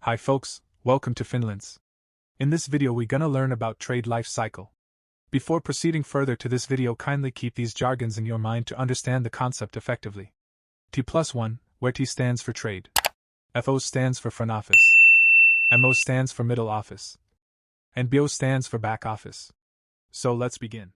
Hi folks, welcome to Finland's. In this video we gonna learn about trade life cycle. Before proceeding further to this video, kindly keep these jargons in your mind to understand the concept effectively. T+1, where T stands for trade. FO stands for front office. MO stands for middle office. And BO stands for back office. So let's begin.